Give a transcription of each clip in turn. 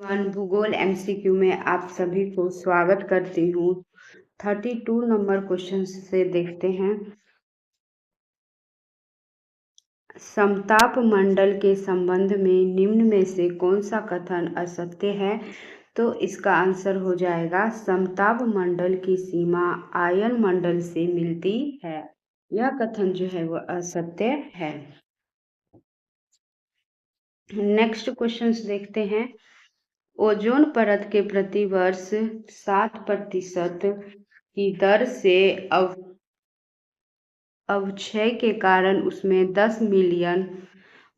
भूगोल एमसीक्यू में आप सभी को स्वागत करती हूँ। 32 नंबर क्वेश्चन से देखते हैं। समताप मंडल के संबंध में निम्न में से कौन सा कथन असत्य है? तो इसका आंसर हो जाएगा समताप मंडल की सीमा आयन मंडल से मिलती है। यह कथन जो है वो असत्य है। नेक्स्ट क्वेश्चंस देखते हैं। ओजोन परत के प्रति वर्ष 7% की दर से अवक्षय के कारण उसमें 10 मिलियन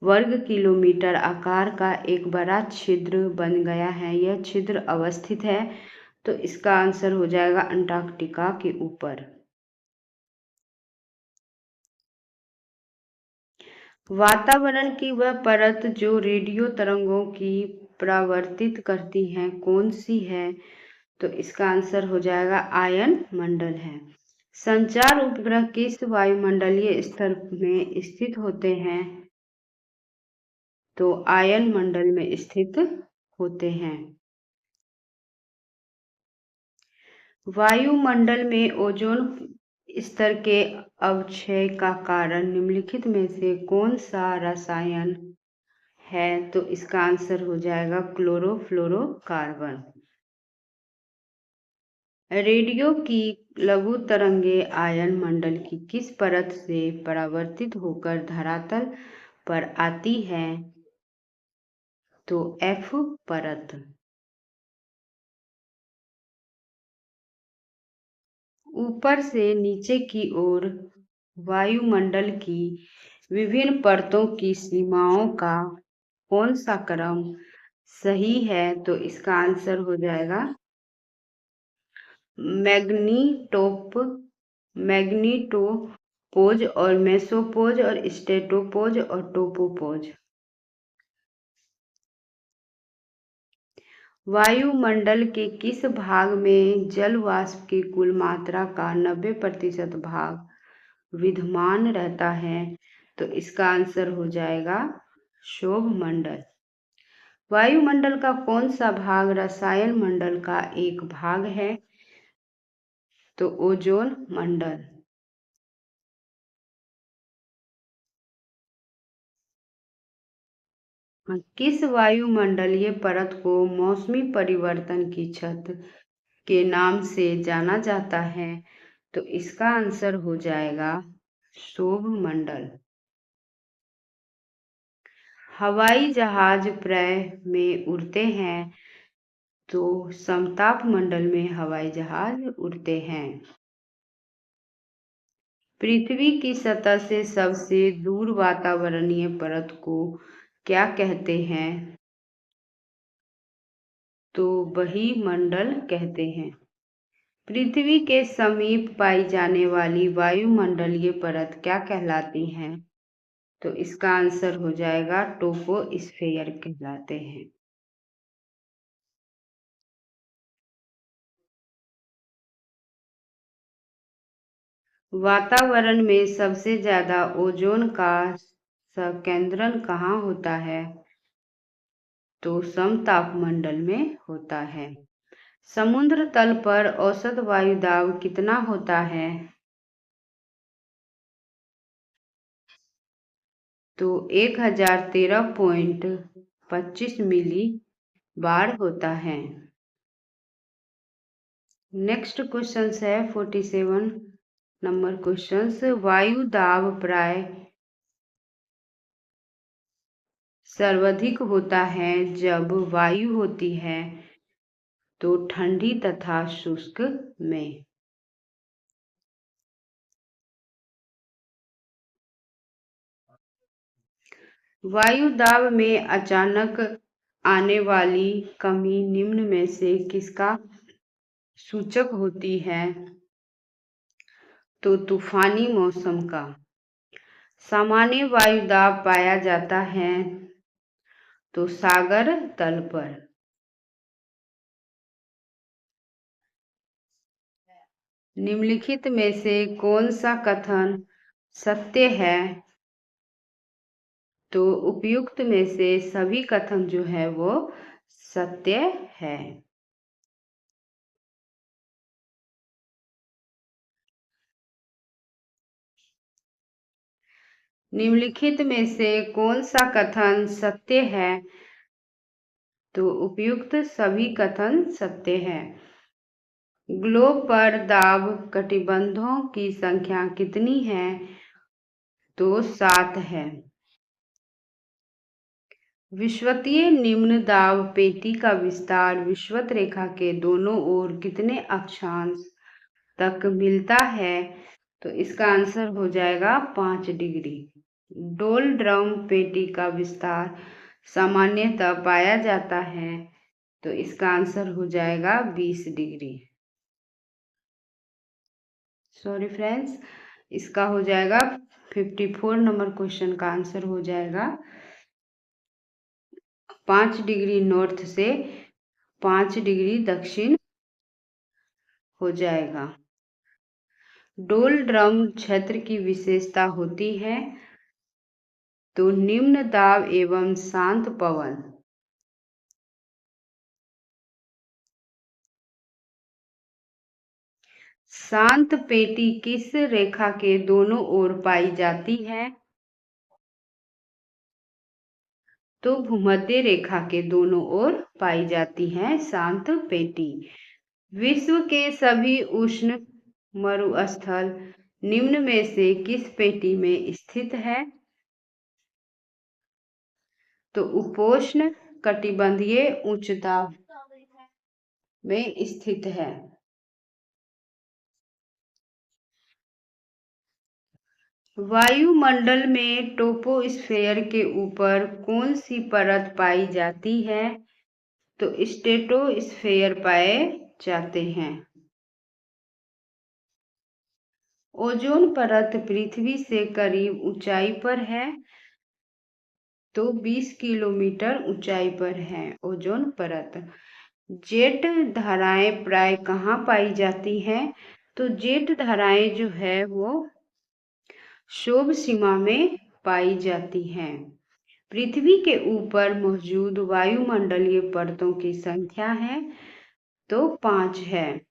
वर्ग किलोमीटर आकार का एक बड़ा छिद्र बन गया है। यह छिद्र अवस्थित है, तो इसका आंसर हो जाएगा अंटार्कटिका के ऊपर। वातावरण की वह परत जो रेडियो तरंगों की परावर्तित करती है कौन सी है? तो इसका आंसर हो जाएगा आयन मंडल है। संचार उपग्रह किस वायुमंडलीय स्तर में स्थित होते हैं? तो आयन मंडल में स्थित होते हैं। वायुमंडल में ओजोन स्तर के अवक्षय का कारण निम्नलिखित में से कौन सा रसायन है? तो इसका आंसर हो जाएगा क्लोरोफ्लोरोकार्बन। रेडियो की लघु तरंगे आयन मंडल की किस परत से परावर्तित होकर धरातल पर आती है? तो एफ परत। ऊपर से नीचे की ओर वायुमंडल की विभिन्न परतों की सीमाओं का कौन सा क्रम सही है? तो इसका आंसर हो जाएगा मैग्नीटोपोज और मेसोपोज और स्टेटोपोज और टोपोपोज। वायुमंडल के किस भाग में जल वाष्प की कुल मात्रा का 90% भाग विद्यमान रहता है? तो इसका आंसर हो जाएगा क्षोभ मंडल। वायुमंडल का कौन सा भाग रसायन मंडल का एक भाग है? तो ओजोन मंडल। किस वायुमंडलीय परत को मौसमी परिवर्तन की छत के नाम से जाना जाता है? तो इसका आंसर हो जाएगा क्षोभ मंडल। हवाई जहाज प्राय में उड़ते हैं, तो समताप मंडल में हवाई जहाज उड़ते हैं। पृथ्वी की सतह से सबसे दूर वातावरणीय परत को क्या कहते हैं? तो बहिर्मंडल कहते हैं। पृथ्वी के समीप पाई जाने वाली वायुमंडलीय परत क्या कहलाती है? तो इसका आंसर हो जाएगा ट्रोपोस्फेयर कहलाते हैं। वातावरण में सबसे ज्यादा ओजोन का संकेंद्रण कहाँ होता है? तो समतापमंडल में होता है। समुद्र तल पर औसत वायु दाब कितना होता है? तो 1013.25 मिली बार होता है। नेक्स्ट क्वेश्चन है 47 नंबर क्वेश्चन। वायु दाब प्राय सर्वाधिक होता है जब वायु होती है तो ठंडी तथा शुष्क में। वायु दाब में अचानक आने वाली कमी निम्न में से किसका सूचक होती है? तो तूफानी मौसम का। सामान्य वायु दाब पाया जाता है तो सागर तल पर। निम्नलिखित में से कौन सा कथन सत्य है? तो उपयुक्त में से सभी कथन जो है वो सत्य है। निम्नलिखित में से कौन सा कथन सत्य है? तो उपयुक्त सभी कथन सत्य है। ग्लोब पर दाब कटिबंधों की संख्या कितनी है? तो 7 है। विषुवतीय निम्न दाब पेटी का विस्तार विषुवत रेखा के दोनों ओर कितने अक्षांश तक मिलता है? तो इसका आंसर हो जाएगा 5 डिग्री। डोल ड्रम पेटी का विस्तार सामान्यतः पाया जाता है, तो इसका आंसर हो जाएगा 20 डिग्री। सॉरी फ्रेंड्स, इसका हो जाएगा 54 नंबर क्वेश्चन का आंसर हो जाएगा 5 डिग्री नॉर्थ से 5 डिग्री दक्षिण हो जाएगा। डोल ड्रम क्षेत्र की विशेषता होती है, तो निम्न दाब एवं शांत पवन। शांत पेटी किस रेखा के दोनों ओर पाई जाती है? तो भूमध्य रेखा के दोनों ओर पाई जाती है शांत पेटी। विश्व के सभी उष्ण मरुस्थल निम्न में से किस पेटी में स्थित है? तो उपोष्ण कटिबंधीय उच्च दाब में स्थित है। वायुमंडल में ट्रोपोस्फेयर के ऊपर कौन सी परत पाई जाती है? तो स्ट्रेटोस्फेयर पाए जाते हैं। ओजोन परत पृथ्वी से करीब ऊंचाई पर है, तो 20 किलोमीटर ऊंचाई पर है ओजोन परत। जेट धाराएं प्राय कहाँ पाई जाती हैं? तो जेट धाराएं जो है वो क्षोभ सीमा में पाई जाती हैं। पृथ्वी के ऊपर मौजूद वायुमंडलीय परतों की संख्या है, तो 5 है।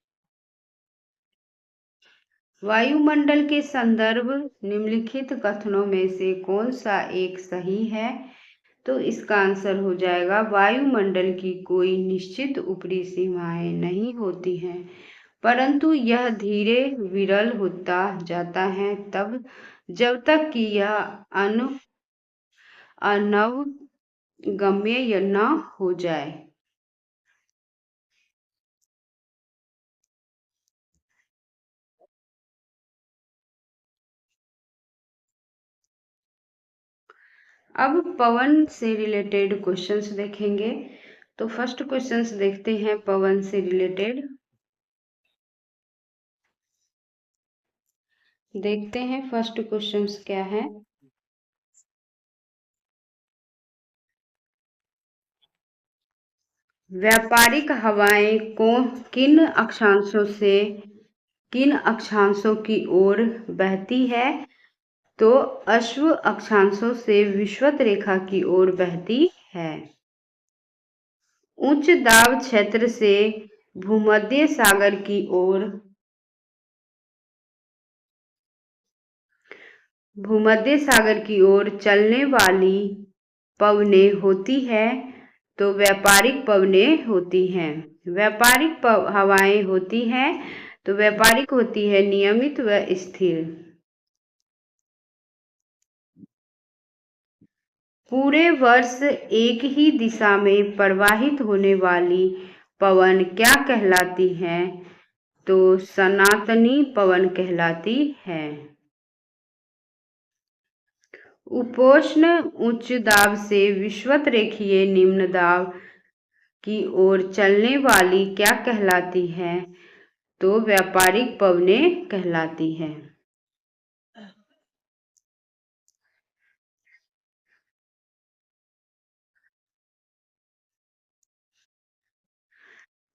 वायुमंडल के संदर्भ निम्नलिखित कथनों में से कौन सा एक सही है? तो इसका आंसर हो जाएगा वायुमंडल की कोई निश्चित ऊपरी सीमाएं नहीं होती हैं, परंतु यह धीरे विरल होता जाता है जब तक कि यह अनवगम्य न हो जाए। अब पवन से रिलेटेड क्वेश्चंस देखेंगे। तो फर्स्ट क्वेश्चंस देखते हैं पवन से रिलेटेड। देखते हैं फर्स्ट क्वेश्चंस क्या है। व्यापारिक हवाएं किन अक्षांशों की ओर बहती है? तो अश्व अक्षांशों से विषुवत रेखा की ओर बहती है। उच्च दाब क्षेत्र से भूमध्य सागर की ओर चलने वाली पवनें होती है, तो व्यापारिक पवनें होती हैं। व्यापारिक हवाएं होती हैं, तो व्यापारिक होती है नियमित व स्थिर। पूरे वर्ष एक ही दिशा में प्रवाहित होने वाली पवन क्या कहलाती है? तो सनातनी पवन कहलाती है। उपोष्ण उच्च दाब से विषुवत रेखीय निम्न दाब की ओर चलने वाली क्या कहलाती है? तो व्यापारिक पवनें कहलाती है।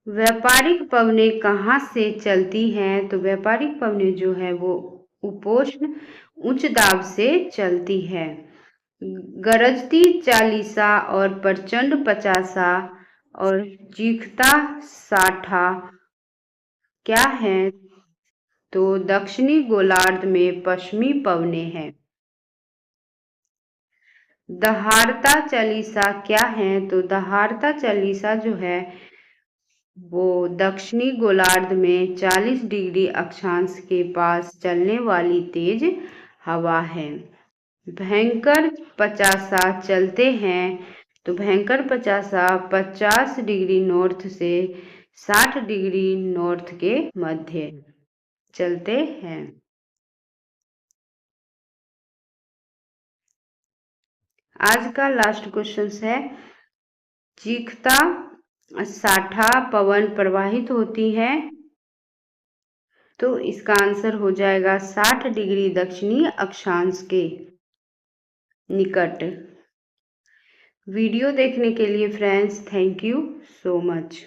व्यापारिक पवनें कहाँ से चलती हैं? तो व्यापारिक पवनें जो है वो उपोष्ण उच्च दाब से चलती है। गरजती 40 और प्रचंड 50 और चीखता साठा क्या है? तो दक्षिणी गोलार्ध में पश्चिमी पवने हैं। दहाड़ता चालीसा क्या है? तो दहाड़ता चालीसा जो है वो दक्षिणी गोलार्ध में 40 डिग्री अक्षांश के पास चलने वाली तेज हवा है। भयंकर पचासा चलते हैं। तो भयंकर पचासा 50 डिग्री नॉर्थ से 60 डिग्री नॉर्थ के मध्य चलते हैं। आज का लास्ट क्वेश्चन है, चीखता साठा पवन प्रवाहित होती है। तो इसका आंसर हो जाएगा 60 डिग्री दक्षिणी अक्षांश के निकट। वीडियो देखने के लिए friends thank you so much.